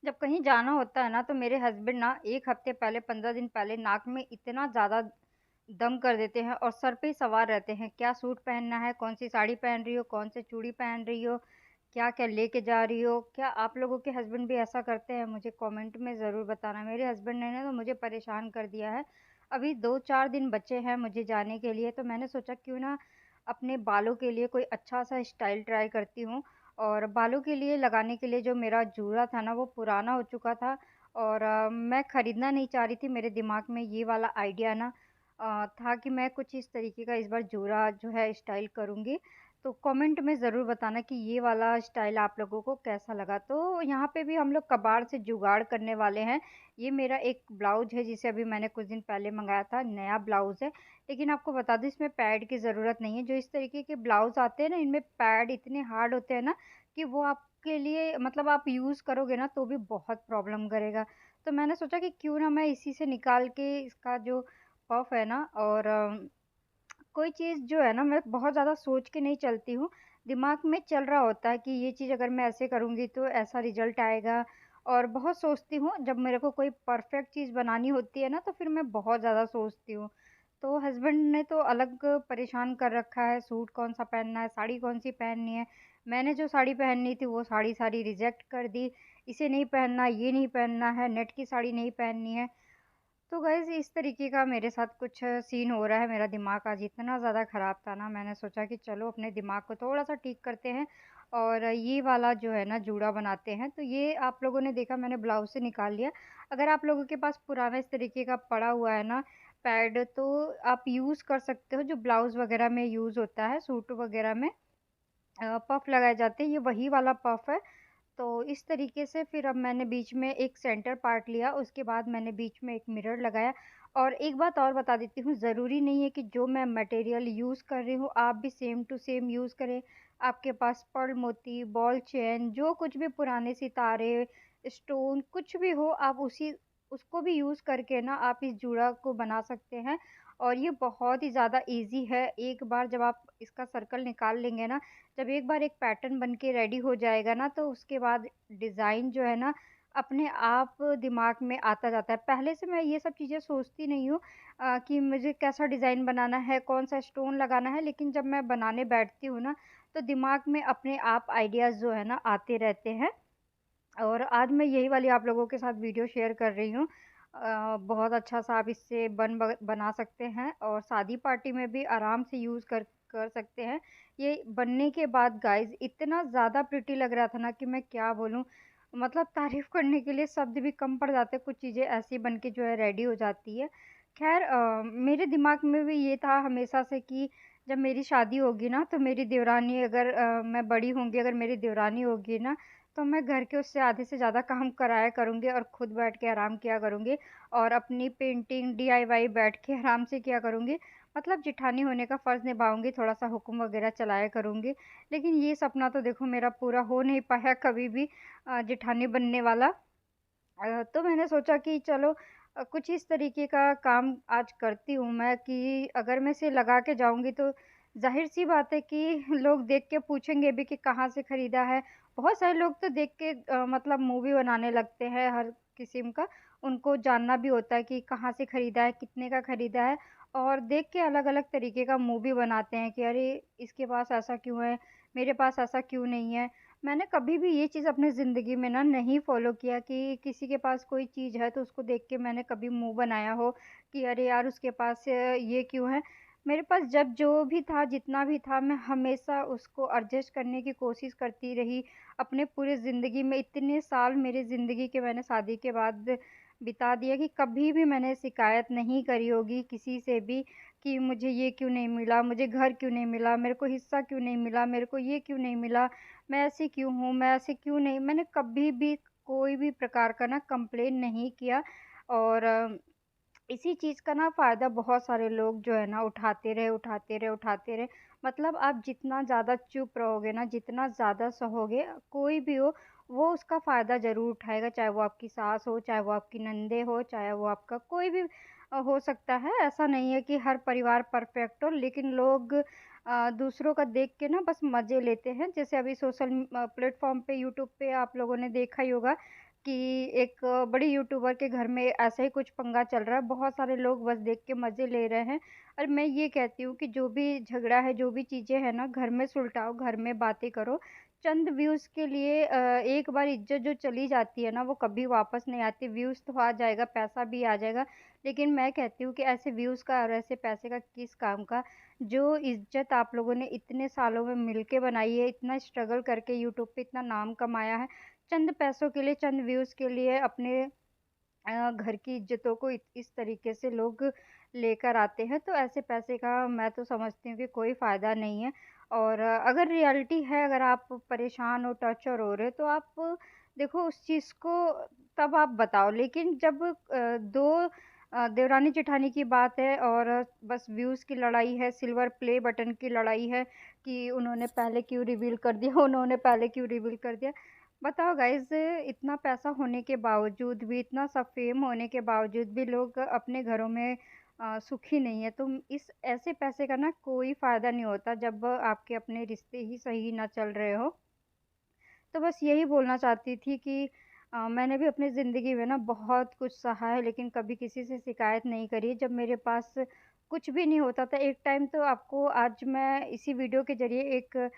जब कहीं जाना होता है ना तो मेरे हस्बैंड ना 1 हफ्ते पहले 15 दिन पहले नाक में इतना ज़्यादा दम कर देते हैं और सर पे ही सवार रहते हैं, क्या सूट पहनना है, कौन-सी साड़ी पहन रही हो, कौन से चूड़ी पहन रही हो, क्या-क्या लेके जा रही हो? क्या आप लोगों के हस्बैंड भी ऐसा करते हैं? मुझे कमेंट में ज़रूर बताना। मेरे हस्बैंड ने ना तो मुझे परेशान कर दिया है। अभी 2-4 दिन बचे हैं मुझे जाने के लिए, तो मैंने सोचा क्यों ना अपने बालों के लिए कोई अच्छा-सा स्टाइल ट्राई करती हूँ। और बालों के लिए लगाने के लिए जो मेरा जूड़ा था ना वो पुराना हो चुका था और मैं खरीदना नहीं चाह रही थी। मेरे दिमाग में ये वाला आइडिया ना था कि मैं कुछ इस तरीके का इस बार जूड़ा जो है स्टाइल करूँगी। तो कमेंट में ज़रूर बताना कि ये वाला स्टाइल आप लोगों को कैसा लगा। तो यहाँ पे भी हम लोग कबाड़ से जुगाड़ करने वाले हैं। ये मेरा एक ब्लाउज़ है जिसे अभी मैंने कुछ दिन पहले मँगाया था, नया ब्लाउज़ है। लेकिन आपको बता दूँ इसमें पैड की ज़रूरत नहीं है। जो इस तरीके के ब्लाउज़ आते हैं ना इनमें पैड इतने हार्ड होते हैं ना कि वो आपके लिए मतलब आप यूज़ करोगे ना तो भी बहुत प्रॉब्लम करेगा। तो मैंने सोचा कि क्यों ना मैं इसी से निकाल के इसका जो पफ़ है ना और कोई चीज़ जो है ना मैं बहुत ज़्यादा सोच के नहीं चलती हूँ। दिमाग में चल रहा होता है कि ये चीज़ अगर मैं ऐसे करूँगी तो ऐसा रिज़ल्ट आएगा और बहुत सोचती हूँ। जब मेरे को कोई परफ़ेक्ट चीज़ बनानी होती है ना तो फिर मैं बहुत ज़्यादा सोचती हूँ। तो हस्बैंड ने तो अलग परेशान कर रखा है, सूट कौन-सा पहनना है, साड़ी कौन-सी पहननी है। मैंने जो साड़ी पहननी थी वो साड़ी सारी रिजेक्ट कर दी। इसे नहीं पहनना, ये नहीं पहनना है, नेट की साड़ी नहीं पहननी है। तो गाइज़ इस तरीके का मेरे साथ कुछ सीन हो रहा है। मेरा दिमाग आज इतना ज़्यादा ख़राब था ना, मैंने सोचा कि चलो अपने दिमाग को थोड़ा-सा ठीक करते हैं और ये वाला जो है ना जूड़ा बनाते हैं। तो ये आप लोगों ने देखा मैंने ब्लाउज़ से निकाल लिया। अगर आप लोगों के पास पुराना इस तरीके का पड़ा हुआ है ना पैड तो आप यूज़ कर सकते हो, जो ब्लाउज़ वग़ैरह में यूज़ होता है, सूट वग़ैरह में पफ़ लगाए जाते हैं, ये वही वाला पफ़ है। तो इस तरीके से फिर अब मैंने बीच में एक सेंटर पार्ट लिया, उसके बाद मैंने बीच में एक मिरर लगाया और एक बात और बता देती हूँ, ज़रूरी नहीं है कि जो मैं मटेरियल यूज़ कर रही हूँ, आप भी सेम टू सेम यूज़ करें। आपके पास पर्ल मोती, बॉल चेन, जो कुछ भी पुराने सितारे, स्टोन कुछ भी हो, आप उसी उसको भी यूज़ करके ना आप इस जूड़ा को बना सकते हैं और ये बहुत ही ज़्यादा ईज़ी है। एक बार जब आप इसका सर्कल निकाल लेंगे ना जब एक बार एक पैटर्न बन के रेडी हो जाएगा ना, तो उसके बाद डिज़ाइन जो है ना, अपने आप दिमाग में आता जाता है। पहले से मैं ये सब चीज़ें सोचती नहीं हूँ कि मुझे कैसा डिज़ाइन बनाना है, कौन-सा स्टोन लगाना है, लेकिन जब मैं बनाने बैठती हूँ ना, तो दिमाग में अपने आप आइडियाज़ जो है ना, आते रहते हैं। और आज मैं यही वाली आप लोगों के साथ वीडियो शेयर कर रही हूँ। बहुत अच्छा-सा आप इससे बना सकते हैं और शादी पार्टी में भी आराम से यूज़ कर कर सकते हैं। ये बनने के बाद गाइज़ इतना ज़्यादा प्रिटी लग रहा था ना कि मैं क्या बोलूँ। मतलब तारीफ़ करने के लिए शब्द भी कम पड़ जाते हैं, कुछ चीज़ें ऐसी बन के जो है रेडी हो जाती है। ख़ैर मेरे दिमाग में भी ये था हमेशा से कि जब मेरी शादी होगी ना तो मेरी देवरानी अगर मैं बड़ी होंगी अगर मेरी देवरानी होगी ना तो मैं घर के उससे आधे से ज़्यादा काम कराया करूँगी और खुद बैठ के आराम किया करूँगी और अपनी पेंटिंग डीआईवाई बैठ के आराम से किया करूँगी। मतलब जेठानी होने का फ़र्ज़ निभाऊँगी, थोड़ा-सा हुक्म वग़ैरह चलाया करूँगी। लेकिन ये सपना तो देखो मेरा पूरा हो नहीं पाया कभी भी जेठानी बनने वाला। तो मैंने सोचा कि चलो कुछ इस तरीके का काम आज करती हूँ मैं कि अगर मैं इसे लगा के जाऊँगी तो ज़ाहिर-सी बात है कि लोग देख के पूछेंगे भी कि कहाँ से खरीदा है। बहुत सारे लोग तो देख के मतलब मुँह भी बनाने लगते हैं हर किस्म का। उनको जानना भी होता है कि कहाँ से खरीदा है, कितने का खरीदा है और देख के अलग-अलग तरीके का मुँह भी बनाते हैं कि अरे! इसके पास ऐसा क्यों है, मेरे पास ऐसा क्यों नहीं है। मैंने कभी भी ये चीज़ अपनी ज़िंदगी में ना नहीं फ़ॉलो किया कि किसी के पास कोई चीज़ है तो उसको देख के मैंने कभी मुँह बनाया हो कि अरे यार उसके पास ये क्यों है। मेरे पास जब जो भी था, जितना भी था मैं हमेशा उसको एडजस्ट करने की कोशिश करती रही। अपने पूरे ज़िंदगी में इतने साल मेरी ज़िंदगी के मैंने शादी के बाद बिता दिए कि कभी भी मैंने शिकायत नहीं करी होगी किसी से भी कि मुझे ये क्यों नहीं मिला, मुझे घर क्यों नहीं मिला, मेरे को हिस्सा क्यों नहीं मिला, मेरे को ये क्यों नहीं मिला। मैं ऐसी क्यों हूँ, मैं ऐसे क्यों नहीं मैंने कभी भी कोई भी प्रकार का ना कंप्लेन नहीं किया और इसी चीज़ का ना फ़ायदा बहुत सारे लोग जो है ना उठाते रहे, उठाते रहे, उठाते रहे। मतलब आप जितना ज़्यादा चुप रहोगे ना, जितना ज़्यादा सहोगे, कोई भी हो, वो उसका फ़ायदा ज़रूर उठाएगा। चाहे वो आपकी सास हो, चाहे वो आपकी नंदे हो, चाहे वो आपका कोई भी हो सकता है। ऐसा नहीं है कि हर परिवार परफ़ेक्ट हो, लेकिन लोग दूसरों का देख के ना बस मज़े लेते हैं। जैसे अभी सोशल प्लेटफ़ॉर्म पे, यूट्यूब पे आप लोगों ने देखा ही होगा कि एक बड़ी यूट्यूबर के घर में ऐसा ही कुछ पंगा चल रहा है, बहुत सारे लोग बस देख के मज़े ले रहे हैं। और मैं ये कहती हूँ कि जो भी झगड़ा है, जो भी चीज़ें हैं ना, घर में सुलझाओ, घर में बातें करो। चंद व्यूज़ के लिए एक बार इज़्ज़त जो चली जाती है ना, वो कभी वापस नहीं आती। व्यूज़ तो आ जाएगा, पैसा भी आ जाएगा, लेकिन मैं कहती हूँ कि ऐसे व्यूज़ का और ऐसे पैसे का किस काम का? जो इज़्ज़त आप लोगों ने इतने सालों में मिल के बनाई है, इतना स्ट्रगल करके यूट्यूब पे इतना नाम कमाया है, चंद पैसों के लिए, चंद व्यूज़ के लिए अपने घर की इज़्ज़तों को इस तरीके से लोग लेकर आते हैं, तो ऐसे पैसे का मैं तो समझती हूँ कि कोई फ़ायदा नहीं है। और अगर रियलिटी है, अगर आप परेशान हो, टॉर्चर हो रहे हो, तो आप देखो उस चीज़ को तब आप बताओ। लेकिन जब 2 देवरानी-जेठानी की बात है और बस व्यूज़ की लड़ाई है, सिल्वर प्ले बटन की लड़ाई है कि उन्होंने पहले क्यों रिवील कर दिया, उन्होंने पहले क्यों रिवील कर दिया। बताओ गाइज़, इतना पैसा होने के बावजूद भी, इतना सब फ़ेम होने के बावजूद भी लोग अपने घरों में सुखी नहीं है। तो इस ऐसे पैसे का ना कोई फ़ायदा नहीं होता जब आपके अपने रिश्ते ही सही ना चल रहे हो। तो बस यही बोलना चाहती थी कि मैंने भी अपनी ज़िंदगी में ना बहुत कुछ सहा है, लेकिन कभी किसी से शिकायत नहीं करी। जब मेरे पास कुछ भी नहीं होता था, एक टाइम तो आपको आज मैं इसी वीडियो के ज़रिए एक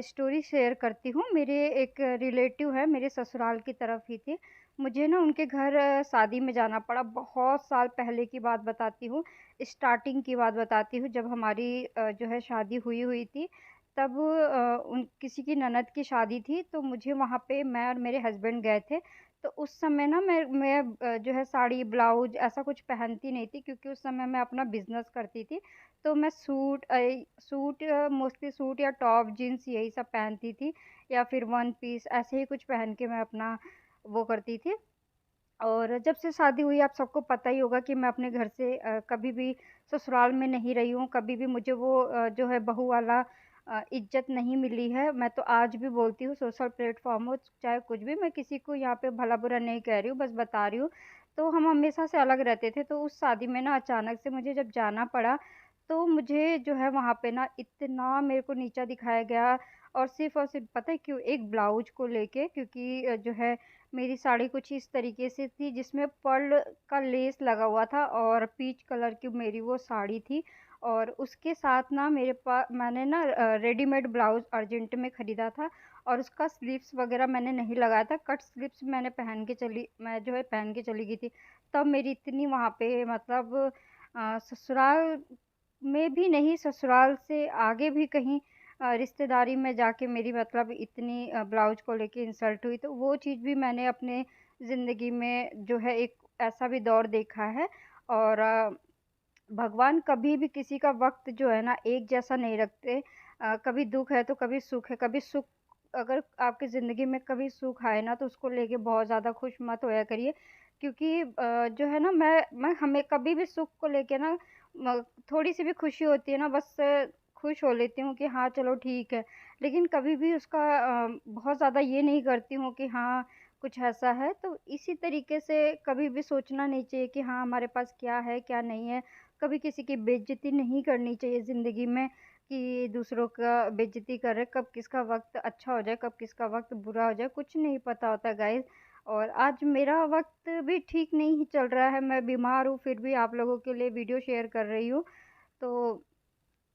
स्टोरी शेयर करती हूँ। मेरे एक रिलेटिव है, मेरे ससुराल की तरफ ही थे। मुझे ना उनके घर शादी में जाना पड़ा। बहुत साल पहले की बात बताती हूँ, स्टार्टिंग की बात बताती हूँ, जब हमारी जो है शादी हुई हुई थी। तब उन किसी की ननद की शादी थी, तो मुझे वहाँ पे मैं और मेरे हस्बैंड गए थे। तो उस समय ना मैं जो है साड़ी, ब्लाउज़ ऐसा कुछ पहनती नहीं थी, क्योंकि उस समय मैं अपना बिज़नेस करती थी। तो मैं सूट मोस्टली सूट या टॉप, जीन्स यही सब पहनती थी, या फिर वन पीस ऐसे ही कुछ पहन के मैं अपना वो करती थी। और जब से शादी हुई, आप सबको पता ही होगा कि मैं अपने घर से कभी भी ससुराल में नहीं रही हूँ, कभी भी मुझे वो जो है बहू वाला इज़्ज़त नहीं मिली है। मैं तो आज भी बोलती हूँ, सोशल प्लेटफ़ॉर्म हो चाहे कुछ भी, मैं किसी को यहाँ पे भला-बुरा नहीं कह रही हूँ, बस बता रही हूँ। तो हम हमेशा से अलग रहते थे, तो उस शादी में ना अचानक से मुझे जब जाना पड़ा, तो मुझे जो है वहाँ पे ना इतना मेरे को नीचा दिखाया गया। और सिर्फ़ पता है क्यों? एक ब्लाउज़ को लेके, क्योंकि जो है मेरी साड़ी कुछ इस तरीके से थी जिसमें पर्ल का लेस लगा हुआ था, और पीच कलर की मेरी वो साड़ी थी। और उसके साथ ना मैंने ना रेडीमेड ब्लाउज़ अर्जेंट में ख़रीदा था, और उसका स्लीव्स वग़ैरह मैंने नहीं लगाया था, कट स्लीव्स मैं जो है पहन के चली गई थी। तब मेरी इतनी वहाँ पे मतलब ससुराल में भी नहीं, ससुराल से आगे भी कहीं रिश्तेदारी में जाके मेरी मतलब इतनी ब्लाउज़ को लेके इंसल्ट हुई, तो वो चीज़ भी मैंने अपने ज़िंदगी में जो है एक ऐसा भी दौर देखा है। और भगवान कभी भी किसी का वक़्त जो है ना एक जैसा नहीं रखते। कभी दुःख है तो कभी सुख है, कभी सुख अगर आपकी ज़िंदगी में कभी सुख आए ना, तो उसको लेके बहुत ज़्यादा खुश मत होया करिए, क्योंकि जो है ना मैं हमें कभी भी सुख को लेके ना म थोड़ी-सी भी खुशी होती है ना, बस खुश हो लेती हूँ कि हाँ, चलो ठीक है। लेकिन कभी भी उसका बहुत ज़्यादा ये नहीं करती हूँ कि हाँ, कुछ ऐसा है। तो इसी तरीके से कभी भी सोचना नहीं चाहिए कि हाँ, हमारे पास क्या है, क्या नहीं है। कभी किसी की बेइज़्ज़ती नहीं करनी चाहिए ज़िंदगी में, कि दूसरों का बेइज़्ज़ती कर रहे, कब किसका वक़्त अच्छा हो जाए, कब किसका वक़्त बुरा हो जाए, कुछ नहीं पता होता गाइज़। और आज मेरा वक़्त भी ठीक नहीं चल रहा है, मैं बीमार हूँ, फिर भी आप लोगों के लिए वीडियो शेयर कर रही हूँ। तो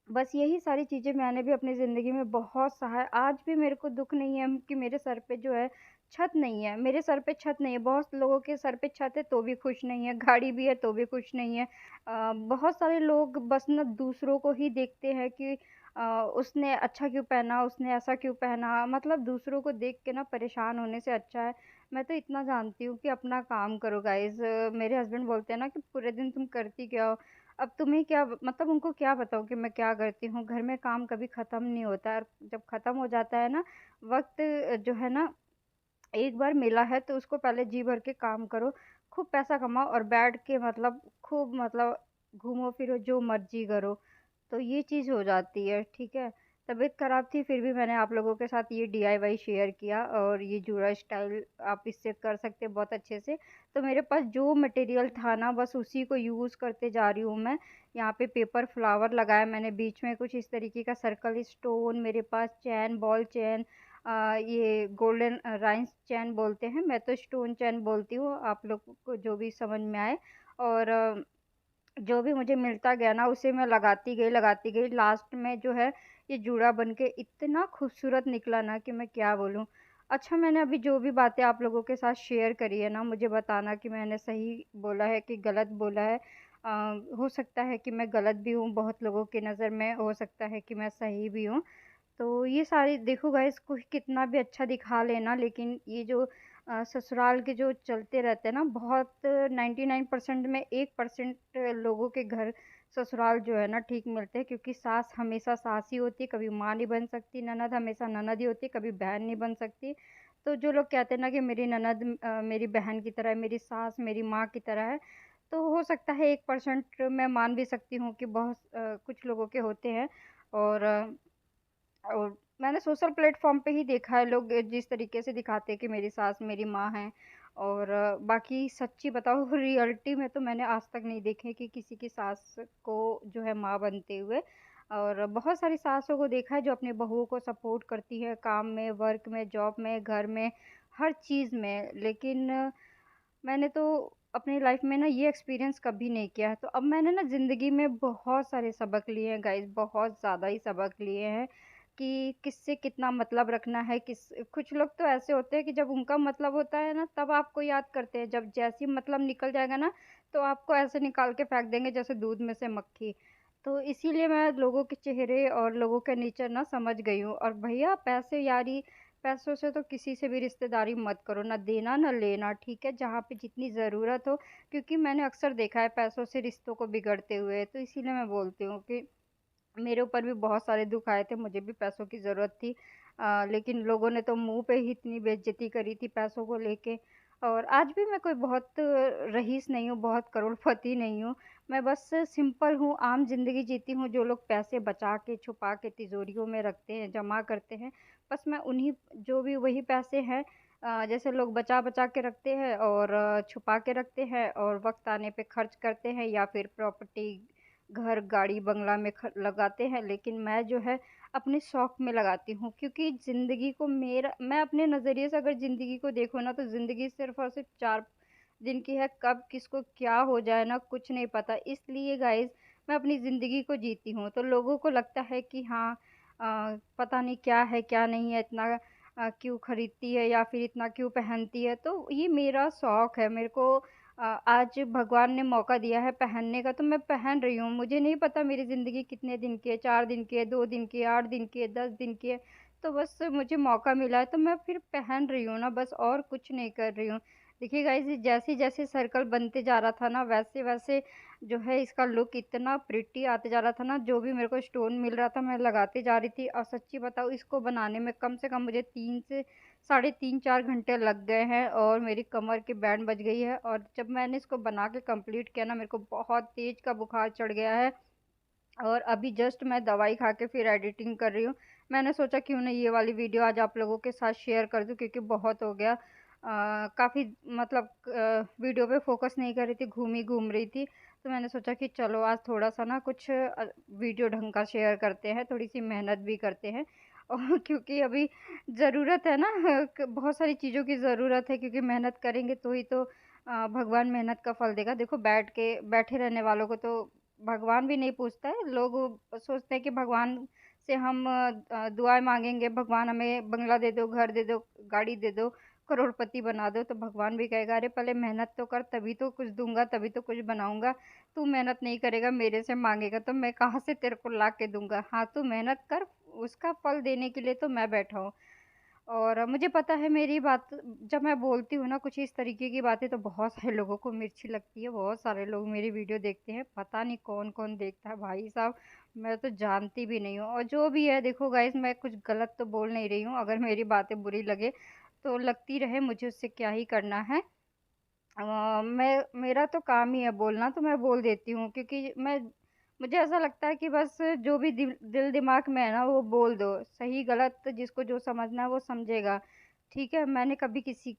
बस यही सारी चीज़ें मैंने भी अपनी ज़िंदगी में बहुत सहा है। आज भी मेरे को दुःख नहीं है कि मेरे सर पे जो है छत नहीं है, मेरे सर पे छत नहीं है। बहुत लोगों के सर पे छत है तो भी खुश नहीं है, गाड़ी भी है तो भी खुश नहीं है। बहुत सारे लोग बस ना दूसरों को ही देखते हैं कि उसने अच्छा क्यों पहना, उसने ऐसा क्यों पहना, मतलब दूसरों को देख के ना परेशान होने से अच्छा है, मैं तो इतना जानती हूँ कि अपना काम करो गाइज़। मेरे हस्बैंड बोलते हैं ना कि पूरे दिन तुम करती क्या हो? अब तुम्हें क्या मतलब उनको क्या बताऊँ कि मैं क्या करती हूँ? घर में काम कभी ख़त्म नहीं होता है, और जब ख़त्म हो जाता है ना वक़्त, जो है ना एक बार मिला है तो उसको पहले जी भर के काम करो, खूब पैसा कमाओ और बैठ के मतलब खूब मतलब घूमो-फिरो, जो मर्ज़ी करो। तो ये चीज़ हो जाती है, ठीक है? तबीयत ख़राब थी फिर भी मैंने आप लोगों के साथ ये डीआईवाई शेयर किया, और ये जूड़ा स्टाइल आप इससे कर सकते हैं बहुत अच्छे से। तो मेरे पास जो मटेरियल था ना बस उसी को यूज़ करते जा रही हूँ मैं। यहाँ पे पेपर फ्लावर लगाया मैंने, बीच में कुछ इस तरीके का सर्कल स्टोन, मेरे पास चैन, बॉल चैन, ये गोल्डन राइन्स चैन बोलते हैं, मैं तो स्टोन चैन बोलती हूँ, आप लोग को जो भी समझ में आए। और जो भी मुझे मिलता गया ना उसे मैं लगाती गई, लास्ट में जो है ये जूड़ा बन के इतना खूबसूरत निकला ना कि मैं क्या बोलूँ। अच्छा, मैंने अभी जो भी बातें आप लोगों के साथ शेयर करी है ना, मुझे बताना कि मैंने सही बोला है कि गलत बोला है। हो सकता है कि मैं गलत भी हूँ बहुत लोगों की नज़र में, हो सकता है कि मैं सही भी हूँ। तो ये सारी देखो गाइस, कोई कितना भी अच्छा दिखा लेना, लेकिन ये जो ससुराल के जो चलते रहते हैं ना, बहुत 99% में 1% लोगों के घर ससुराल जो है ना ठीक मिलते हैं, क्योंकि सास हमेशा सास ही होती है, कभी माँ नहीं बन सकती, ननद हमेशा ननद ही होती है, कभी बहन नहीं बन सकती। तो जो लोग कहते हैं ना कि मेरी ननद मेरी बहन की तरह है, मेरी सास मेरी माँ की तरह है, तो हो सकता है 1% मैं मान भी सकती हूँ कि बहुत कुछ लोगों के होते हैं। और और मैंने सोशल प्लेटफ़ॉर्म पे ही देखा है, लोग जिस तरीके से दिखाते हैं कि मेरी सास मेरी माँ है। और बाकी सच्ची बताऊँ रियलिटी में तो मैंने आज तक नहीं देखे कि किसी की सास को जो है माँ बनते हुए। और बहुत सारी सासों को देखा है जो अपनी बहुओं को सपोर्ट करती है काम में, वर्क में, जॉब में, घर में, हर चीज़ में। लेकिन मैंने तो अपनी लाइफ में ना ये एक्सपीरियंस कभी नहीं किया है। तो अब मैंने ना ज़िंदगी में बहुत सारे सबक लिए हैं गाइस, बहुत ज़्यादा ही सबक लिए हैं कि किससे कितना मतलब रखना है। किस कुछ लोग तो ऐसे होते हैं कि जब उनका मतलब होता है ना तब आपको याद करते हैं, जब जैसे ही मतलब निकल जाएगा ना तो आपको ऐसे निकाल के फेंक देंगे जैसे दूध में से मक्खी। तो इसीलिए मैं लोगों के चेहरे और लोगों के नेचर ना समझ गई हूँ। और भैया पैसे यारी, पैसों से तो किसी से भी रिश्तेदारी मत करो, ना देना ना लेना, ठीक है? जहाँ पे जितनी ज़रूरत हो, क्योंकि मैंने अक्सर देखा है पैसों से रिश्तों को बिगड़ते हुए, तो इसीलिए मैं बोलती हूँ कि मेरे ऊपर भी बहुत सारे दुःख आए थे, मुझे भी पैसों की ज़रूरत थी। लेकिन लोगों ने तो मुँह पे ही इतनी बेइज़्ज़ती करी थी पैसों को लेके। और आज भी मैं कोई बहुत रईस नहीं हूँ, बहुत करोड़पति नहीं हूँ। मैं बस सिंपल हूँ, आम ज़िंदगी जीती हूँ। जो लोग पैसे बचा के, छुपा के तिजोरियों में रखते हैं, जमा करते हैं, बस मैं उन्हीं जो भी वही पैसे हैं जैसे लोग बचा-बचा के रखते हैं और छुपा के रखते हैं और वक़्त आने पे खर्च करते हैं या फिर प्रॉपर्टी घर, गाड़ी, बंगला में लगाते हैं, लेकिन मैं जो है अपने शौक में लगाती हूँ, क्योंकि ज़िंदगी को मेरा मैं अपने नज़रिए से अगर ज़िंदगी को देखूँ ना तो ज़िंदगी सिर्फ़ और सिर्फ़ 4 दिन की है, कब किसको क्या हो जाए ना कुछ नहीं पता। इसलिए गाइज़ मैं अपनी ज़िंदगी को जीती हूँ, तो लोगों को लगता है कि हाँ पता नहीं क्या है, क्या नहीं है, इतना क्यों खरीदती है या फिर इतना क्यों पहनती है, तो ये मेरा शौक है। मेरे को आज भगवान ने मौका दिया है पहनने का तो मैं पहन रही हूँ। मुझे नहीं पता मेरी ज़िंदगी कितने दिन की है, 4 दिन की है, 2 दिन की है, 8 दिन की है, 10 दिन की है। तो बस मुझे मौका मिला है तो मैं फिर पहन रही हूँ ना बस, और कुछ नहीं कर रही हूँ। देखिए गाइज़, जैसे-जैसे सर्कल बनते जा रहा था ना वैसे-वैसे जो है इसका लुक इतना प्रिटी आते जा रहा था ना, जो भी मेरे को स्टोन मिल रहा था मैं लगाती जा रही थी। और सच्ची बताऊँ इसको बनाने में कम से कम मुझे 3 से साढ़े 3-4 घंटे लग गए हैं और मेरी कमर की बैंड बज गई है। और जब मैंने इसको बना के कंप्लीट किया ना, मेरे को बहुत तेज़ का बुखार चढ़ गया है और अभी जस्ट मैं दवाई खा के फिर एडिटिंग कर रही हूँ। मैंने सोचा क्यों ना ये वाली वीडियो आज आप लोगों के साथ शेयर कर दूँ, क्योंकि बहुत हो गया। काफ़ी मतलब वीडियो पे फ़ोकस नहीं कर रही थी, घूम रही थी। तो मैंने सोचा कि चलो आज थोड़ा-सा ना कुछ वीडियो ढंग का शेयर करते हैं, थोड़ी-सी मेहनत भी करते हैं। और क्योंकि अभी ज़रूरत है ना बहुत सारी चीज़ों की ज़रूरत है, क्योंकि मेहनत करेंगे तो ही तो भगवान मेहनत का फल देगा। देखो बैठे रहने वालों को तो भगवान भी नहीं पूछता है। लोग सोचते हैं कि भगवान से हम दुआएँ माँगेंगे, भगवान हमें बंगला दे दो, घर दे दो, गाड़ी दे दो, करोड़पति बना दो, तो भगवान भी कहेगा अरे पहले मेहनत तो कर, तभी तो कुछ दूँगा, तभी तो कुछ बनाऊँगा। तू मेहनत नहीं करेगा, मेरे से माँगेगा तो मैं कहाँ से तेरे को ला के दूँगा। हाँ, तू मेहनत कर, उसका फल देने के लिए तो मैं बैठा हूँ। और मुझे पता है मेरी बात जब मैं बोलती हूँ ना कुछ इस तरीके की बातें तो बहुत सारे लोगों को मिर्ची लगती है, बहुत सारे लोग मेरी वीडियो देखते हैं, पता नहीं कौन-कौन देखता है भाई साहब, मैं तो जानती भी नहीं हूँ। और जो भी है देखो गाइज़, मैं कुछ गलत तो बोल नहीं रही हूँ, अगर मेरी बातें बुरी लगे तो लगती रहे, मुझे उससे क्या ही करना है। मेरा तो काम ही है बोलना, तो मैं बोल देती हूँ, क्योंकि मुझे ऐसा लगता है कि बस जो भी दिल दिमाग में है ना वो बोल दो, सही गलत जिसको जो समझना है वो समझेगा। ठीक है, मैंने कभी किसी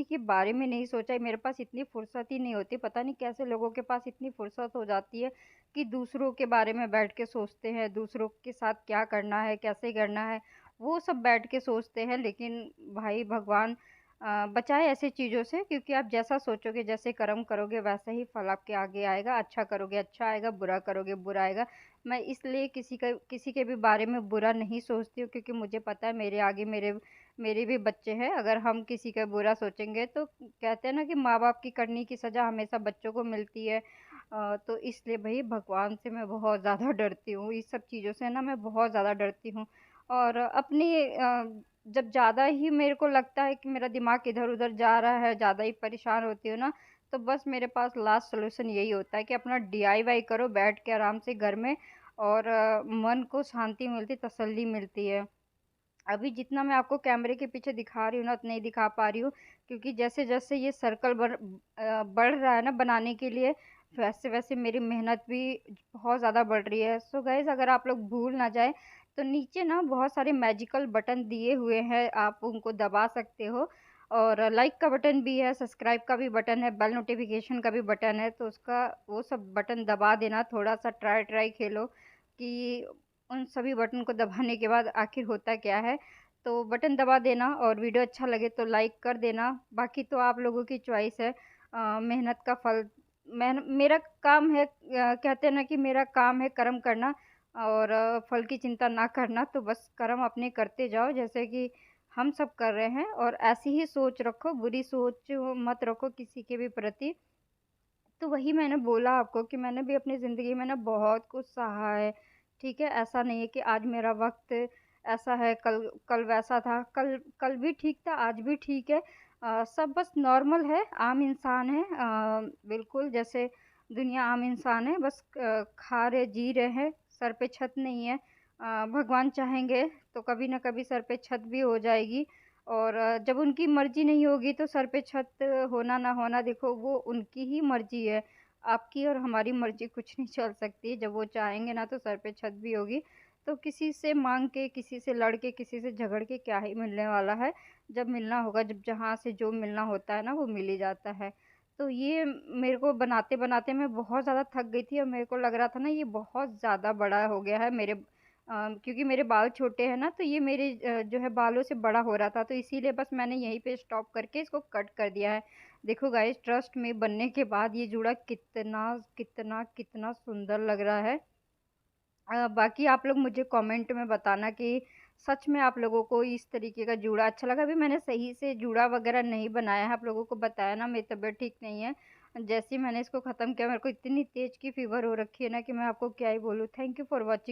के बारे में नहीं सोचा, मेरे पास इतनी फुर्सत ही नहीं होती, पता नहीं कैसे लोगों के पास इतनी फुर्सत हो जाती है कि दूसरों के बारे में बैठ के सोचते हैं, दूसरों के साथ क्या करना है, कैसे करना है। वो सब बैठ के सोचते हैं, लेकिन भाई भगवान बचाए ऐसी चीज़ों से, क्योंकि आप जैसा सोचोगे, जैसे कर्म करोगे वैसा ही फल आपके आगे आएगा। अच्छा करोगे अच्छा आएगा, बुरा करोगे बुरा आएगा। मैं इसलिए किसी के भी बारे में बुरा नहीं सोचती हूँ, क्योंकि मुझे पता है मेरे आगे मेरे भी बच्चे हैं। अगर हम किसी का बुरा सोचेंगे तो कहते हैं ना कि माँ-बाप की करनी की सज़ा हमेशा बच्चों को मिलती है। तो इसलिए भई भगवान से मैं बहुत ज़्यादा डरती हूँ। इस सब चीज़ों से ना मैं बहुत ज़्यादा डरती हूँ। और अपनी जब ज़्यादा ही मेरे को लगता है कि मेरा दिमाग इधर-उधर जा रहा है, ज़्यादा ही परेशान होती हूँ ना, तो बस मेरे पास लास्ट सॉल्यूशन यही होता है कि अपना डीआईवाई करो बैठ के आराम से घर में, और मन को शांति मिलती, तसल्ली मिलती है। अभी जितना मैं आपको कैमरे के पीछे दिखा रही हूँ ना, उतना ही दिखा पा रही हूँ, क्योंकि जैसे-जैसे ये सर्कल बढ़ रहा है ना बनाने के लिए, वैसे-वैसे मेरी मेहनत भी बहुत ज़्यादा बढ़ रही है। सो गाइज़, अगर आप लोग भूल ना जाएँ, तो नीचे ना बहुत सारे मैजिकल बटन दिए हुए हैं, आप उनको दबा सकते हो। और लाइक का बटन भी है, सब्सक्राइब का भी बटन है, बेल नोटिफ़िकेशन का भी बटन है, तो उसका वो सब बटन दबा देना। थोड़ा-सा ट्राई ट्राई खेलो कि उन सभी बटन को दबाने के बाद आखिर होता क्या है। तो बटन दबा देना, और वीडियो अच्छा लगे तो लाइक कर देना। बाकी तो आप लोगों की चॉइस है। मेहनत का फल मेरा काम है, कहते हैं ना कि मेरा काम है कर्म करना, और फल की चिंता ना करना। तो बस कर्म अपने करते जाओ, जैसे कि हम सब कर रहे हैं, और ऐसी ही सोच रखो, बुरी सोच मत रखो किसी के भी प्रति। तो वही मैंने बोला आपको कि मैंने भी अपनी ज़िंदगी में ना बहुत कुछ सहा है, ठीक है? ऐसा नहीं है कि आज मेरा वक़्त ऐसा है, कल कल वैसा था, कल कल भी ठीक था, आज भी ठीक है। सब बस नॉर्मल है, आम इंसान है, बिल्कुल जैसे दुनिया आम इंसान है, बस खा रहे, जी रहे हैं, सर पे छत नहीं है। भगवान चाहेंगे तो कभी न कभी सर पे छत भी हो जाएगी, और जब उनकी मर्ज़ी नहीं होगी तो सर पे छत होना ना होना, देखो वो उनकी ही मर्ज़ी है। आपकी और हमारी मर्ज़ी कुछ नहीं चल सकती। जब वो चाहेंगे ना तो सर पे छत भी होगी। तो किसी से माँग के, किसी से लड़ के, किसी से झगड़ के क्या ही मिलने वाला है। जब मिलना होगा, जब जहाँ से जो मिलना होता है ना वो मिल ही जाता है। तो ये मेरे को बनाते-बनाते मैं बहुत ज़्यादा थक गई थी, और मेरे को लग रहा था ना ये बहुत ज़्यादा बड़ा हो गया है क्योंकि मेरे बाल छोटे हैं ना, तो ये मेरे जो है बालों से बड़ा हो रहा था, तो इसीलिए बस मैंने यहीं पे स्टॉप करके इसको कट कर दिया है। देखो गाइस, ट्रस्ट में बनने के बाद ये जूड़ा कितना, कितना, कितना सुंदर लग रहा है। बाकी आप लोग मुझे कमेंट में बताना कि सच में आप लोगों को इस तरीके का जूड़ा अच्छा लगा। अभी मैंने सही से जूड़ा वगैरह नहीं बनाया है, आप लोगों को बताया ना मेरी तबीयत ठीक नहीं है। जैसे ही मैंने इसको ख़त्म किया, मेरे को इतनी तेज़ की फ़ीवर हो रखी है ना कि मैं आपको क्या ही बोलूँ। Thank you for watching.